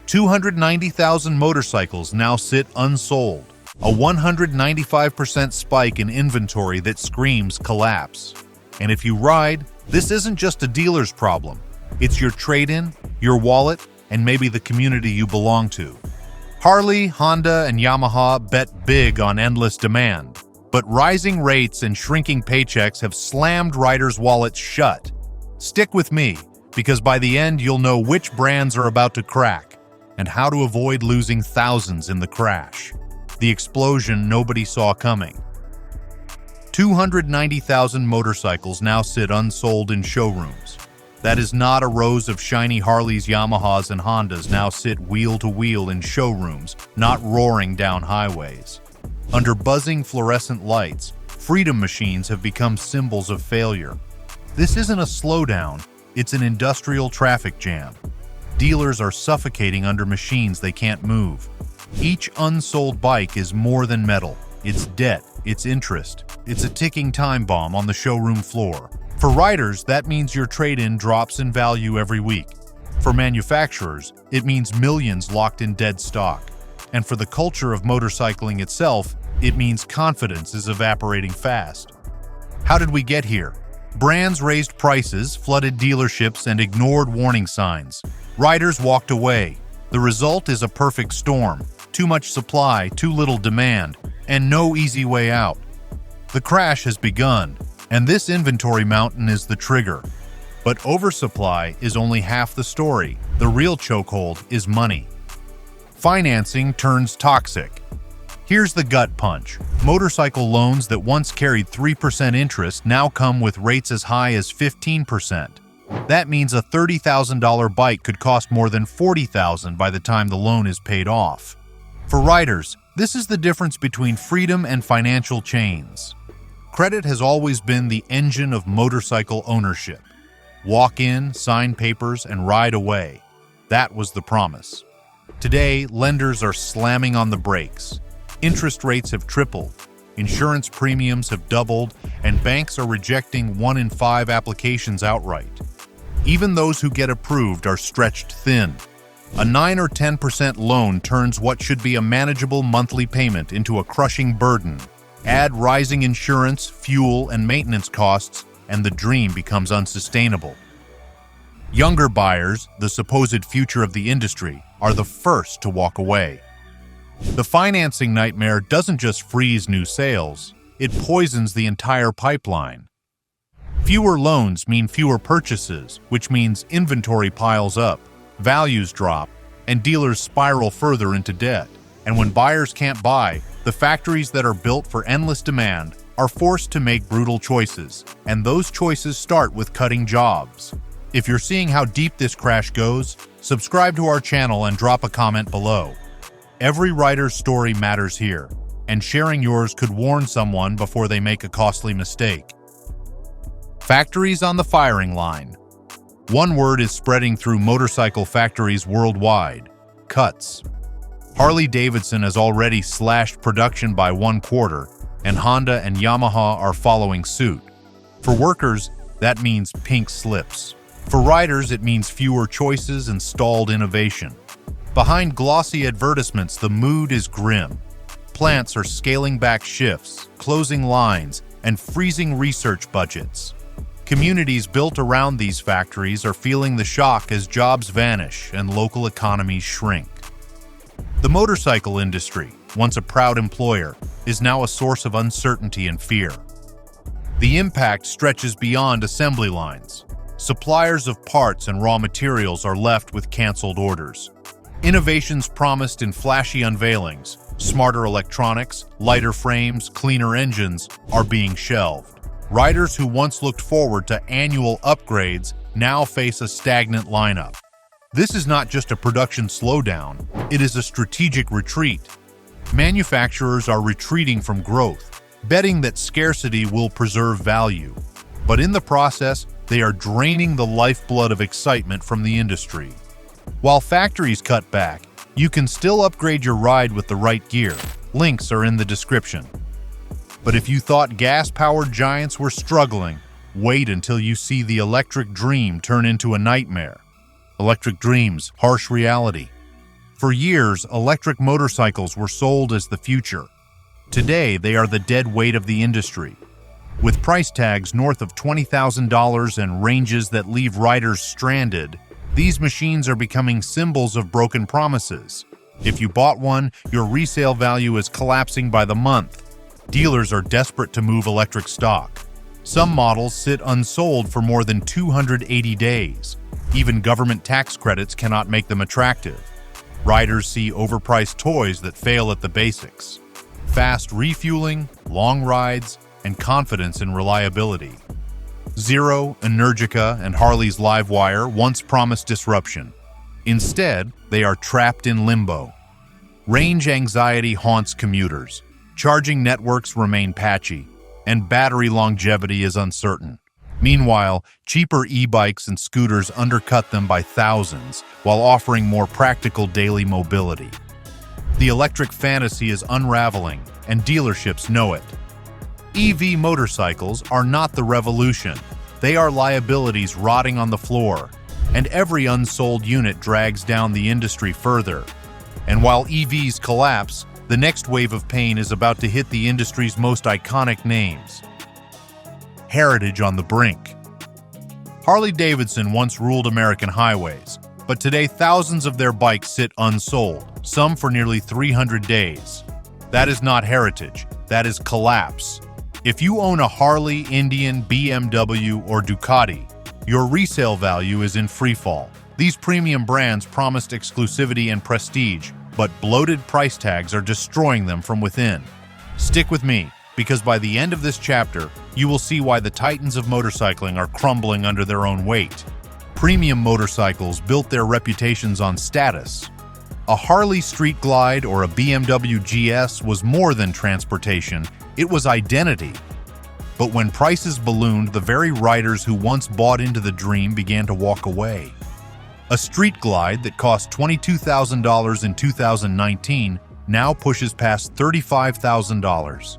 290,000 motorcycles now sit unsold, a 195% spike in inventory that screams collapse. And if you ride, this isn't just a dealer's problem. It's your trade-in, your wallet, and maybe the community you belong to. Harley, Honda, and Yamaha bet big on endless demand, but rising rates and shrinking paychecks have slammed riders' wallets shut. Stick with me, because by the end you'll know which brands are about to crack and how to avoid losing thousands in the crash. The explosion nobody saw coming. 290,000 motorcycles now sit unsold in showrooms. That is not a rows of shiny Harleys, Yamahas, and Hondas now sit wheel to wheel in showrooms, not roaring down highways. Under buzzing fluorescent lights, freedom machines have become symbols of failure. This isn't a slowdown, it's an industrial traffic jam. Dealers are suffocating under machines they can't move. Each unsold bike is more than metal. It's debt, it's interest, it's a ticking time bomb on the showroom floor. For riders, that means your trade-in drops in value every week. For manufacturers, it means millions locked in dead stock. And for the culture of motorcycling itself, it means confidence is evaporating fast. How did we get here? Brands raised prices, flooded dealerships, and ignored warning signs. Riders walked away. The result is a perfect storm. Too much supply, too little demand, and no easy way out. The crash has begun, and this inventory mountain is the trigger. But oversupply is only half the story. The real chokehold is money. Financing turns toxic. Here's the gut punch. Motorcycle loans that once carried 3% interest now come with rates as high as 15%. That means a $30,000 bike could cost more than $40,000 by the time the loan is paid off. For riders, this is the difference between freedom and financial chains. Credit has always been the engine of motorcycle ownership. Walk in, sign papers, and ride away. That was the promise. Today, lenders are slamming on the brakes. Interest rates have tripled, insurance premiums have doubled, and banks are rejecting 1 in 5 applications outright. Even those who get approved are stretched thin. A 9 or 10% loan turns what should be a manageable monthly payment into a crushing burden. Add rising insurance, fuel, and maintenance costs, and the dream becomes unsustainable. Younger buyers, the supposed future of the industry, are the first to walk away. The financing nightmare doesn't just freeze new sales, it poisons the entire pipeline. Fewer loans mean fewer purchases, which means inventory piles up, values drop, and dealers spiral further into debt. And when buyers can't buy, the factories that are built for endless demand are forced to make brutal choices, and those choices start with cutting jobs. If you're seeing how deep this crash goes, subscribe to our channel and drop a comment below. Every rider's story matters here, and sharing yours could warn someone before they make a costly mistake. Factories on the firing line. One word is spreading through motorcycle factories worldwide: cuts. Harley-Davidson has already slashed production by 1/4, and Honda and Yamaha are following suit. For workers, that means pink slips. For riders, it means fewer choices and stalled innovation. Behind glossy advertisements, the mood is grim. Plants are scaling back shifts, closing lines, and freezing research budgets. Communities built around these factories are feeling the shock as jobs vanish and local economies shrink. The motorcycle industry, once a proud employer, is now a source of uncertainty and fear. The impact stretches beyond assembly lines. Suppliers of parts and raw materials are left with canceled orders. Innovations promised in flashy unveilings, smarter electronics, lighter frames, cleaner engines, are being shelved. Riders who once looked forward to annual upgrades now face a stagnant lineup. This is not just a production slowdown, it is a strategic retreat. Manufacturers are retreating from growth, betting that scarcity will preserve value. But in the process, they are draining the lifeblood of excitement from the industry. While factories cut back, you can still upgrade your ride with the right gear. Links are in the description. But if you thought gas-powered giants were struggling, wait until you see the electric dream turn into a nightmare. Electric dreams, harsh reality. For years, electric motorcycles were sold as the future. Today, they are the dead weight of the industry. With price tags north of $20,000 and ranges that leave riders stranded, these machines are becoming symbols of broken promises. If you bought one, your resale value is collapsing by the month. Dealers are desperate to move electric stock. Some models sit unsold for more than 280 days. Even government tax credits cannot make them attractive. Riders see overpriced toys that fail at the basics. Fast refueling, long rides, and confidence in reliability. Zero, Energica, and Harley's Livewire once promised disruption. Instead, they are trapped in limbo. Range anxiety haunts commuters. Charging networks remain patchy, and battery longevity is uncertain. Meanwhile, cheaper e-bikes and scooters undercut them by thousands while offering more practical daily mobility. The electric fantasy is unraveling, and dealerships know it. EV motorcycles are not the revolution. They are liabilities rotting on the floor, and every unsold unit drags down the industry further. And while EVs collapse, the next wave of pain is about to hit the industry's most iconic names. Heritage on the brink. Harley-Davidson once ruled American highways, but today thousands of their bikes sit unsold, some for nearly 300 days. That is not heritage, that is collapse. If you own a Harley, Indian, BMW, or Ducati, your resale value is in freefall. These premium brands promised exclusivity and prestige, but bloated price tags are destroying them from within. Stick with me, because by the end of this chapter, you will see why the titans of motorcycling are crumbling under their own weight. Premium motorcycles built their reputations on status. A Harley Street Glide or a BMW GS was more than transportation, it was identity. But when prices ballooned, the very riders who once bought into the dream began to walk away. A Street Glide that cost $22,000 in 2019 now pushes past $35,000.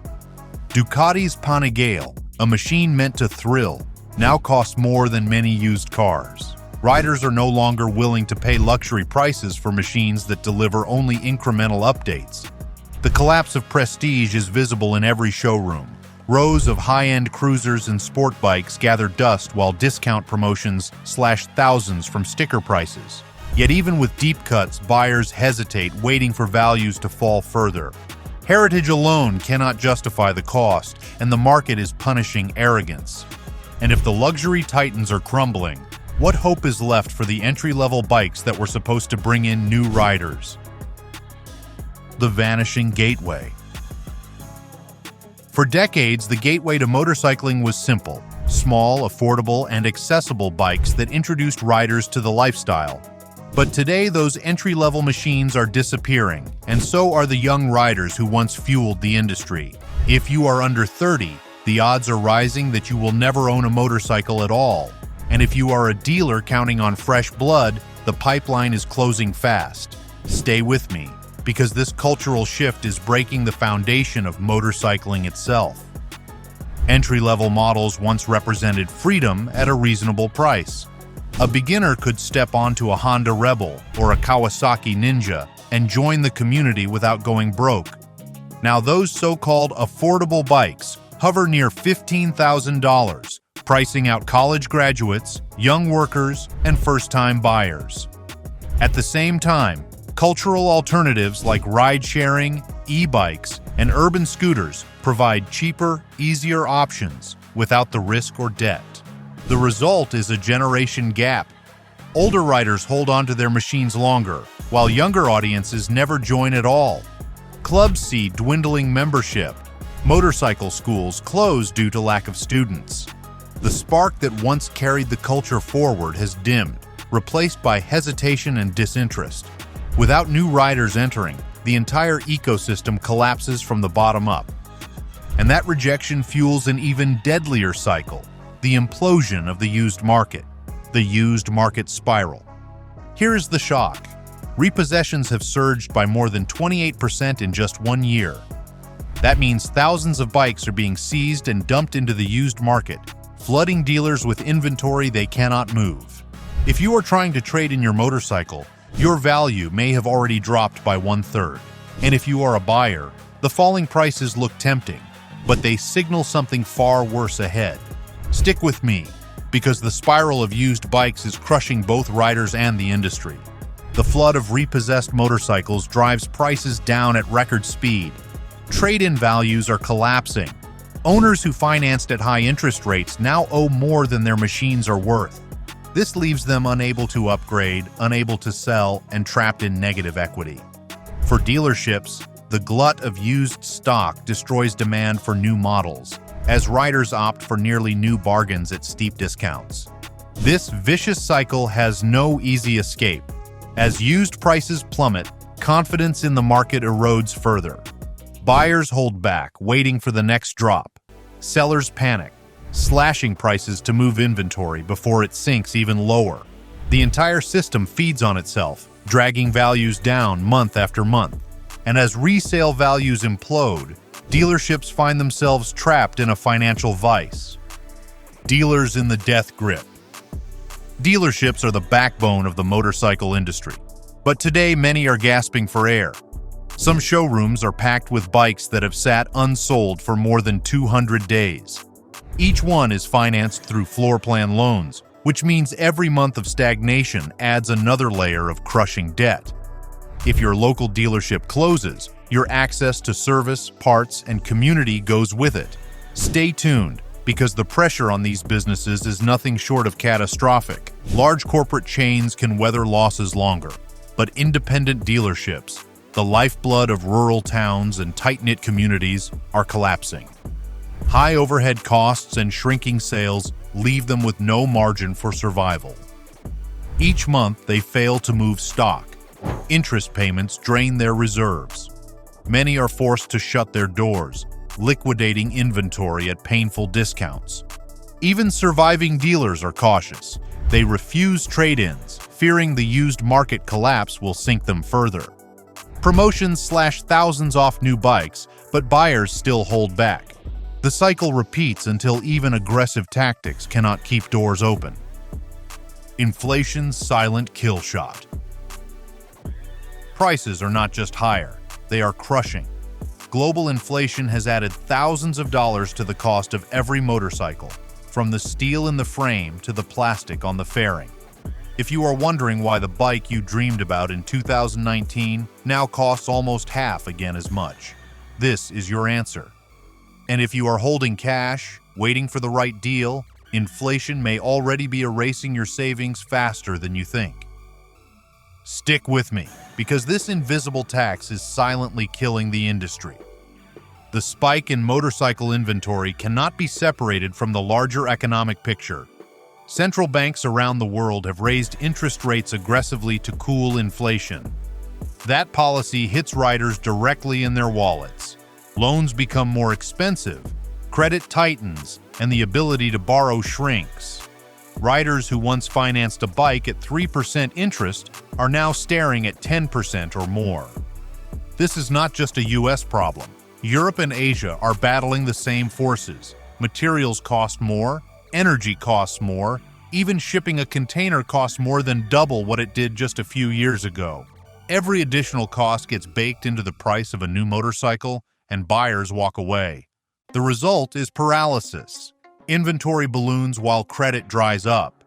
Ducati's Panigale, a machine meant to thrill, now costs more than many used cars. Riders are no longer willing to pay luxury prices for machines that deliver only incremental updates. The collapse of prestige is visible in every showroom. Rows of high-end cruisers and sport bikes gather dust while discount promotions slash thousands from sticker prices. Yet even with deep cuts, buyers hesitate, waiting for values to fall further. Heritage alone cannot justify the cost, and the market is punishing arrogance. And if the luxury titans are crumbling, what hope is left for the entry-level bikes that were supposed to bring in new riders? The vanishing gateway. For decades, the gateway to motorcycling was simple: small, affordable, and accessible bikes that introduced riders to the lifestyle. But today, those entry-level machines are disappearing, and so are the young riders who once fueled the industry. If you are under 30, the odds are rising that you will never own a motorcycle at all. And if you are a dealer counting on fresh blood, the pipeline is closing fast. Stay with me, because this cultural shift is breaking the foundation of motorcycling itself. Entry-level models once represented freedom at a reasonable price. A beginner could step onto a Honda Rebel or a Kawasaki Ninja and join the community without going broke. Now those so-called affordable bikes hover near $15,000, pricing out college graduates, young workers, and first-time buyers. At the same time, cultural alternatives like ride-sharing, e-bikes, and urban scooters provide cheaper, easier options without the risk or debt. The result is a generation gap. Older riders hold on to their machines longer, while younger audiences never join at all. Clubs see dwindling membership. Motorcycle schools close due to lack of students. The spark that once carried the culture forward has dimmed, replaced by hesitation and disinterest. Without new riders entering, the entire ecosystem collapses from the bottom up. And that rejection fuels an even deadlier cycle: the implosion of the used market, the used market spiral. Here is the shock. Repossessions have surged by more than 28% in just 1 year. That means thousands of bikes are being seized and dumped into the used market, flooding dealers with inventory they cannot move. If you are trying to trade in your motorcycle, Your value may have already dropped by 1/3. And if you are a buyer, the falling prices look tempting, but they signal something far worse ahead. Stick with me, because the spiral of used bikes is crushing both riders and the industry. The flood of repossessed motorcycles drives prices down at record speed. Trade-in values are collapsing. Owners who financed at high interest rates now owe more than their machines are worth. This leaves them unable to upgrade, unable to sell, and trapped in negative equity. For dealerships, the glut of used stock destroys demand for new models, as riders opt for nearly new bargains at steep discounts. This vicious cycle has no easy escape. As used prices plummet, confidence in the market erodes further. Buyers hold back, waiting for the next drop. Sellers panic, slashing prices to move inventory before it sinks even lower. The entire system feeds on itself, dragging values down month after month. And as resale values implode, dealerships find themselves trapped in a financial vice. Dealers in the death grip. Dealerships are the backbone of the motorcycle industry, but today many are gasping for air. Some showrooms are packed with bikes that have sat unsold for more than 200 days. Each one is financed through floor plan loans, which means every month of stagnation adds another layer of crushing debt. If your local dealership closes, your access to service, parts, and community goes with it. Stay tuned, because the pressure on these businesses is nothing short of catastrophic. Large corporate chains can weather losses longer, but independent dealerships, the lifeblood of rural towns and tight-knit communities, are collapsing. High overhead costs and shrinking sales leave them with no margin for survival. Each month, they fail to move stock. Interest payments drain their reserves. Many are forced to shut their doors, liquidating inventory at painful discounts. Even surviving dealers are cautious. They refuse trade-ins, fearing the used market collapse will sink them further. Promotions slash thousands off new bikes, but buyers still hold back. The cycle repeats until even aggressive tactics cannot keep doors open. Inflation's silent kill shot. Prices are not just higher, they are crushing. Global inflation has added thousands of dollars to the cost of every motorcycle, from the steel in the frame to the plastic on the fairing. If you are wondering why the bike you dreamed about in 2019 now costs almost half again as much, this is your answer. And if you are holding cash, waiting for the right deal, inflation may already be erasing your savings faster than you think. Stick with me, because this invisible tax is silently killing the industry. The spike in motorcycle inventory cannot be separated from the larger economic picture. Central banks around the world have raised interest rates aggressively to cool inflation. That policy hits riders directly in their wallets. Loans become more expensive, credit tightens, and the ability to borrow shrinks. Riders who once financed a bike at 3% interest are now staring at 10% or more. This is not just a US problem. Europe and Asia are battling the same forces. Materials cost more, energy costs more, even shipping a container costs more than double what it did just a few years ago. Every additional cost gets baked into the price of a new motorcycle, and buyers walk away. The result is paralysis. Inventory balloons while credit dries up.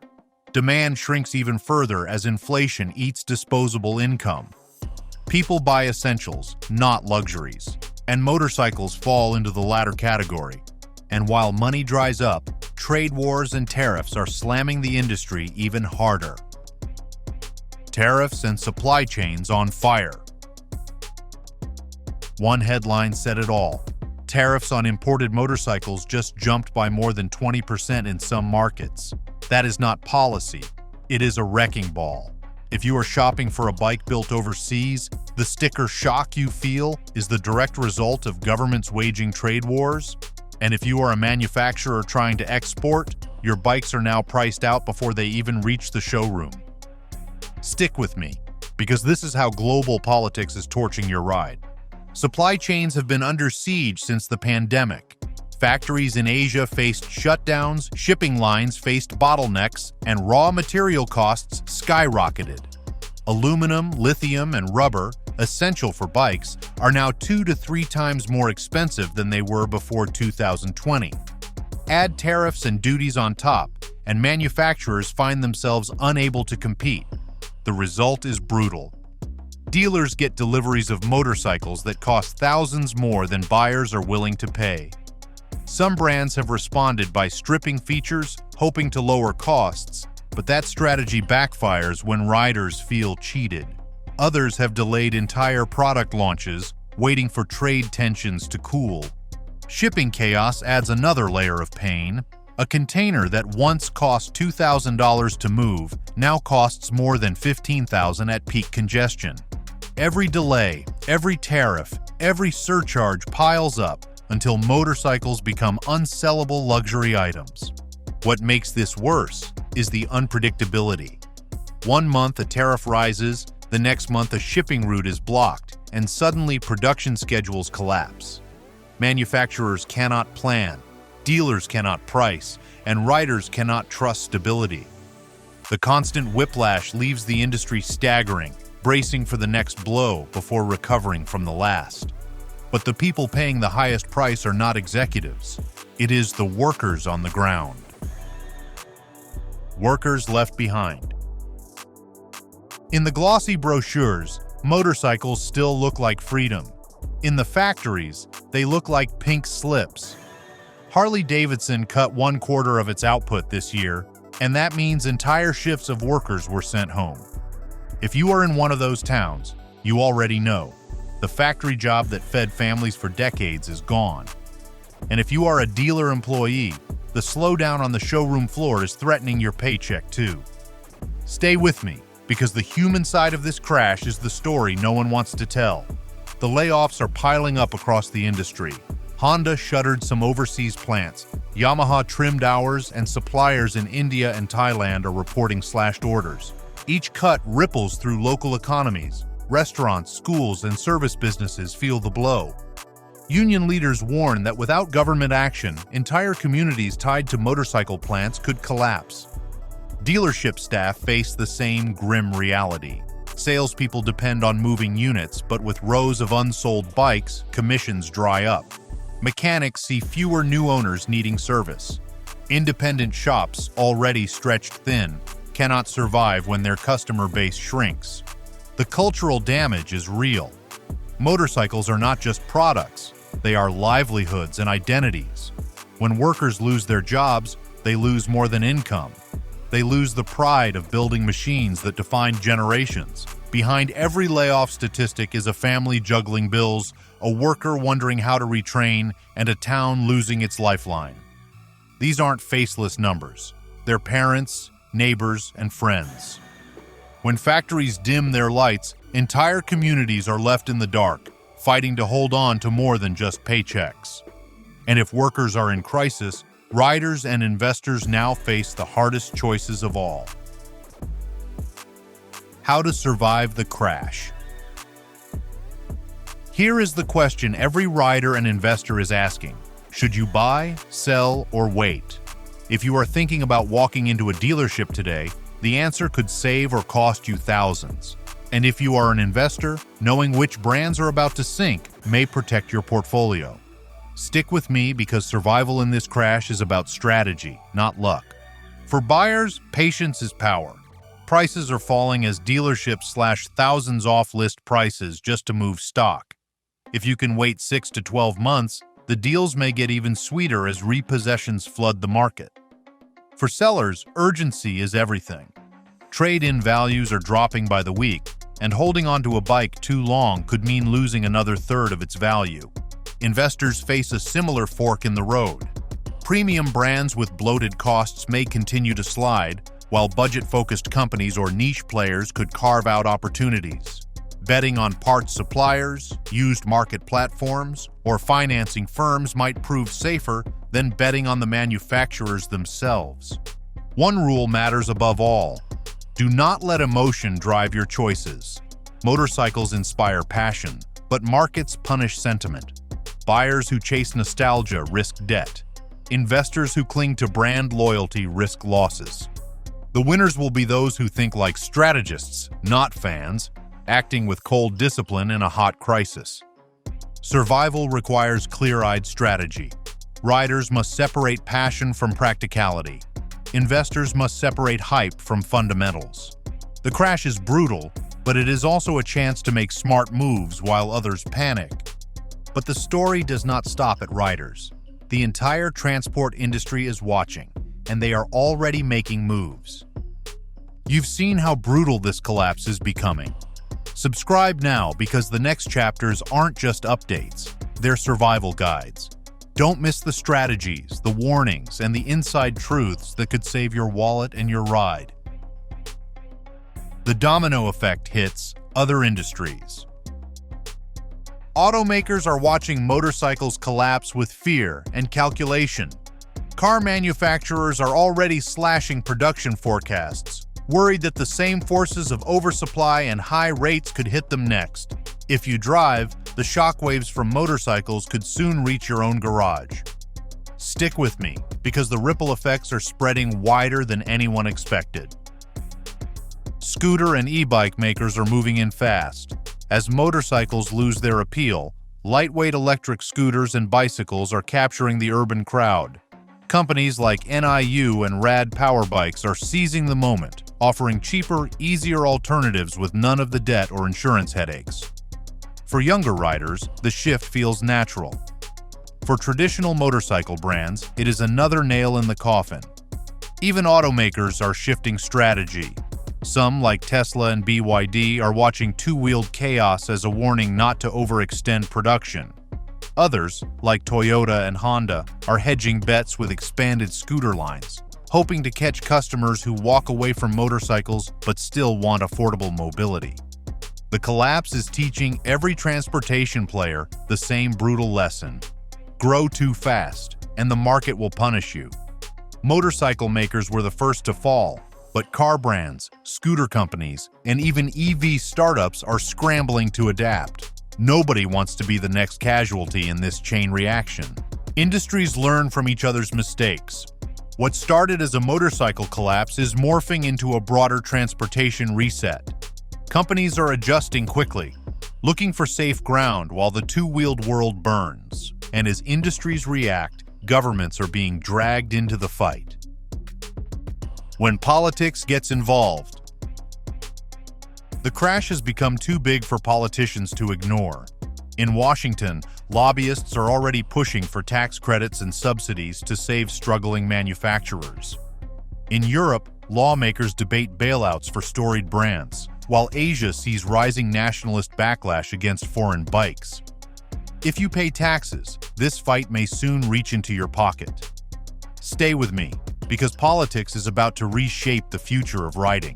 Demand shrinks even further as inflation eats disposable income. People buy essentials, not luxuries, and motorcycles fall into the latter category. And while money dries up, trade wars and tariffs are slamming the industry even harder. Tariffs and supply chains on fire. One headline said it all. Tariffs on imported motorcycles just jumped by more than 20% in some markets. That is not policy. It is a wrecking ball. If you are shopping for a bike built overseas, the sticker shock you feel is the direct result of governments waging trade wars. And if you are a manufacturer trying to export, your bikes are now priced out before they even reach the showroom. Stick with me, because this is how global politics is torching your ride. Supply chains have been under siege since the pandemic. Factories in Asia faced shutdowns, shipping lines faced bottlenecks, and raw material costs skyrocketed. Aluminum, lithium, and rubber, essential for bikes, are now 2 to 3 times more expensive than they were before 2020. Add tariffs and duties on top, and manufacturers find themselves unable to compete. The result is brutal. Dealers get deliveries of motorcycles that cost thousands more than buyers are willing to pay. Some brands have responded by stripping features, hoping to lower costs, but that strategy backfires when riders feel cheated. Others have delayed entire product launches, waiting for trade tensions to cool. Shipping chaos adds another layer of pain. A container that once cost $2,000 to move now costs more than $15,000 at peak congestion. Every delay, every tariff, every surcharge piles up until motorcycles become unsellable luxury items. What makes this worse is the unpredictability. One month a tariff rises, the next month a shipping route is blocked, and suddenly production schedules collapse. Manufacturers cannot plan, dealers cannot price, and riders cannot trust stability. The constant whiplash leaves the industry staggering, bracing for the next blow before recovering from the last. But the people paying the highest price are not executives. It is the workers on the ground. Workers left behind. In the glossy brochures, motorcycles still look like freedom. In the factories, they look like pink slips. Harley-Davidson cut 1/4 of its output this year, and that means entire shifts of workers were sent home. If you are in one of those towns, you already know. The factory job that fed families for decades is gone. And if you are a dealer employee, the slowdown on the showroom floor is threatening your paycheck too. Stay with me, because the human side of this crash is the story no one wants to tell. The layoffs are piling up across the industry. Honda shuttered some overseas plants, Yamaha trimmed hours, and suppliers in India and Thailand are reporting slashed orders. Each cut ripples through local economies. Restaurants, schools, and service businesses feel the blow. Union leaders warn that without government action, entire communities tied to motorcycle plants could collapse. Dealership staff face the same grim reality. Salespeople depend on moving units, but with rows of unsold bikes, commissions dry up. Mechanics see fewer new owners needing service. Independent shops, already stretched thin, cannot survive when their customer base shrinks. The cultural damage is real. Motorcycles are not just products, they are livelihoods and identities. When workers lose their jobs, they lose more than income. They lose the pride of building machines that defined generations. Behind every layoff statistic is a family juggling bills, a worker wondering how to retrain, and a town losing its lifeline. These aren't faceless numbers. They're parents, neighbors, and friends. When factories dim their lights, entire communities are left in the dark, fighting to hold on to more than just paychecks. And if workers are in crisis, riders and investors now face the hardest choices of all. How to survive the crash. Here is the question every rider and investor is asking. Should you buy, sell, or wait? If you are thinking about walking into a dealership today, the answer could save or cost you thousands. And if you are an investor, knowing which brands are about to sink may protect your portfolio. Stick with me because survival in this crash is about strategy, not luck. For buyers, patience is power. Prices are falling as dealerships slash thousands off list prices just to move stock. If you can wait 6 to 12 months, the deals may get even sweeter as repossessions flood the market. For sellers, urgency is everything. Trade-in values are dropping by the week, and holding onto a bike too long could mean losing another third of its value. Investors face a similar fork in the road. Premium brands with bloated costs may continue to slide, while budget-focused companies or niche players could carve out opportunities. Betting on parts suppliers, used market platforms, or financing firms might prove safer than betting on the manufacturers themselves. One rule matters above all. Do not let emotion drive your choices. Motorcycles inspire passion, but markets punish sentiment. Buyers who chase nostalgia risk debt. Investors who cling to brand loyalty risk losses. The winners will be those who think like strategists, not fans, acting with cold discipline in a hot crisis. Survival requires clear-eyed strategy. Riders must separate passion from practicality. Investors must separate hype from fundamentals. The crash is brutal, but it is also a chance to make smart moves while others panic. But the story does not stop at riders. The entire transport industry is watching, and they are already making moves. You've seen how brutal this collapse is becoming. Subscribe now because the next chapters aren't just updates, they're survival guides. Don't miss the strategies, the warnings, and the inside truths that could save your wallet and your ride. The domino effect hits other industries. Automakers are watching motorcycles collapse with fear and calculation. Car manufacturers are already slashing production forecasts, worried that the same forces of oversupply and high rates could hit them next. If you drive, the shockwaves from motorcycles could soon reach your own garage. Stick with me, because the ripple effects are spreading wider than anyone expected. Scooter and e-bike makers are moving in fast. As motorcycles lose their appeal, lightweight electric scooters and bicycles are capturing the urban crowd. Companies like NIU and Rad Power Bikes are seizing the moment, offering cheaper, easier alternatives with none of the debt or insurance headaches. For younger riders, the shift feels natural. For traditional motorcycle brands, it is another nail in the coffin. Even automakers are shifting strategy. Some, like Tesla and BYD, are watching two-wheeled chaos as a warning not to overextend production. Others, like Toyota and Honda, are hedging bets with expanded scooter lines, hoping to catch customers who walk away from motorcycles but still want affordable mobility. The collapse is teaching every transportation player the same brutal lesson. Grow too fast, and the market will punish you. Motorcycle makers were the first to fall, but car brands, scooter companies, and even EV startups are scrambling to adapt. Nobody wants to be the next casualty in this chain reaction. Industries learn from each other's mistakes. What started as a motorcycle collapse is morphing into a broader transportation reset. Companies are adjusting quickly, looking for safe ground while the two-wheeled world burns. And as industries react, governments are being dragged into the fight. When politics gets involved, the crash has become too big for politicians to ignore. In Washington, lobbyists are already pushing for tax credits and subsidies to save struggling manufacturers. In Europe, lawmakers debate bailouts for storied brands, while Asia sees rising nationalist backlash against foreign bikes. If you pay taxes, this fight may soon reach into your pocket. Stay with me, because politics is about to reshape the future of riding.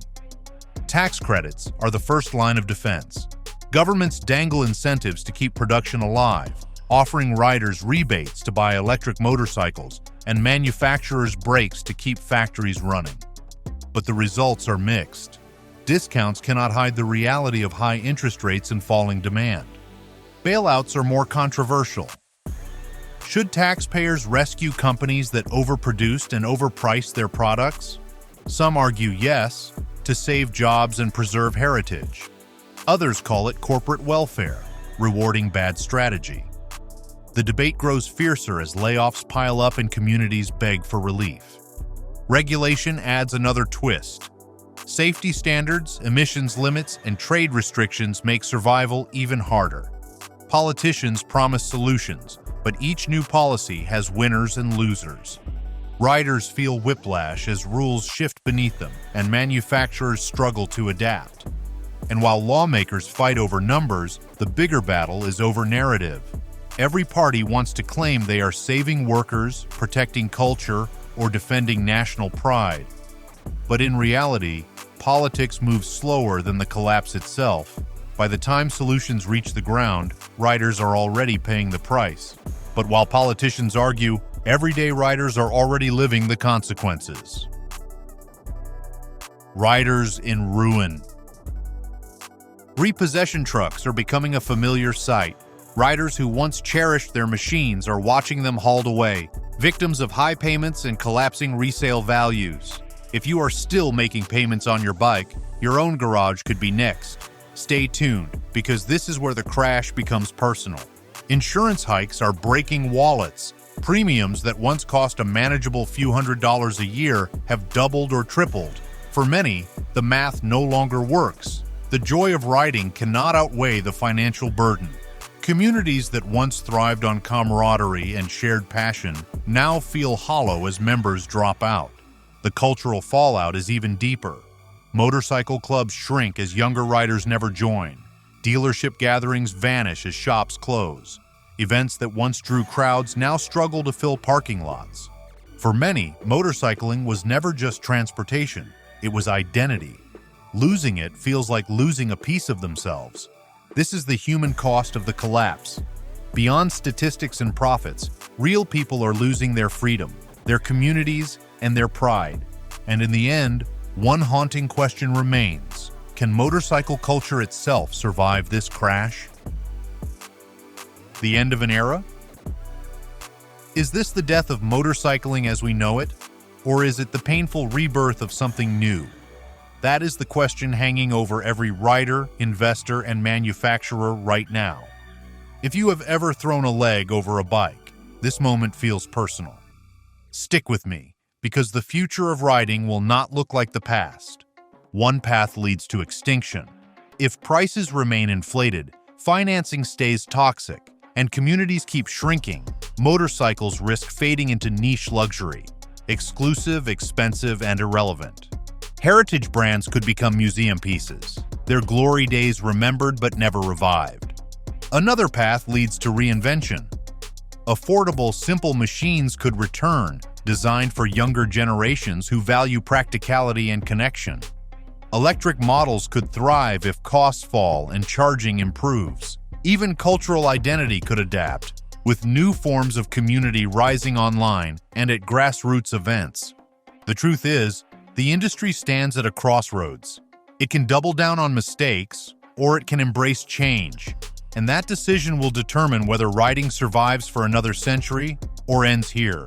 Tax credits are the first line of defense. Governments dangle incentives to keep production alive, offering riders rebates to buy electric motorcycles and manufacturers breaks to keep factories running. But the results are mixed. Discounts cannot hide the reality of high interest rates and falling demand. Bailouts are more controversial. Should taxpayers rescue companies that overproduced and overpriced their products? Some argue yes, to save jobs and preserve heritage. Others call it corporate welfare, rewarding bad strategy. The debate grows fiercer as layoffs pile up and communities beg for relief. Regulation adds another twist. Safety standards, emissions limits, and trade restrictions make survival even harder. Politicians promise solutions, but each new policy has winners and losers. Riders feel whiplash as rules shift beneath them, and manufacturers struggle to adapt. And while lawmakers fight over numbers, the bigger battle is over narrative. Every party wants to claim they are saving workers, protecting culture, or defending national pride. But in reality, politics moves slower than the collapse itself. By the time solutions reach the ground, riders are already paying the price. But while politicians argue, everyday riders are already living the consequences. Riders in ruin. Repossession trucks are becoming a familiar sight. Riders who once cherished their machines are watching them hauled away, victims of high payments and collapsing resale values. If you are still making payments on your bike, your own garage could be next. Stay tuned, because this is where the crash becomes personal. Insurance hikes are breaking wallets. Premiums that once cost a manageable few $100s a year have doubled or tripled. For many, the math no longer works. The joy of riding cannot outweigh the financial burden. Communities that once thrived on camaraderie and shared passion now feel hollow as members drop out. The cultural fallout is even deeper. Motorcycle clubs shrink as younger riders never join. Dealership gatherings vanish as shops close. Events that once drew crowds now struggle to fill parking lots. For many, motorcycling was never just transportation, it was identity. Losing it feels like losing a piece of themselves. This is the human cost of the collapse. Beyond statistics and profits, real people are losing their freedom, their communities, and their pride. And in the end, one haunting question remains: can motorcycle culture itself survive this crash? The end of an era? Is this the death of motorcycling as we know it? Or is it the painful rebirth of something new? That is the question hanging over every rider, investor, and manufacturer right now. If you have ever thrown a leg over a bike, this moment feels personal. Stick with me, because the future of riding will not look like the past. One path leads to extinction. If prices remain inflated, financing stays toxic, and communities keep shrinking, motorcycles risk fading into niche luxury, exclusive, expensive, and irrelevant. Heritage brands could become museum pieces, their glory days remembered but never revived. Another path leads to reinvention. Affordable, simple machines could return, designed for younger generations who value practicality and connection. Electric models could thrive if costs fall and charging improves. Even cultural identity could adapt, with new forms of community rising online and at grassroots events. The truth is, the industry stands at a crossroads. It can double down on mistakes, or it can embrace change, and that decision will determine whether riding survives for another century or ends here.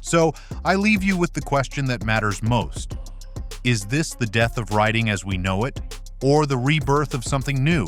So, I leave you with the question that matters most. Is this the death of riding as we know it, or the rebirth of something new?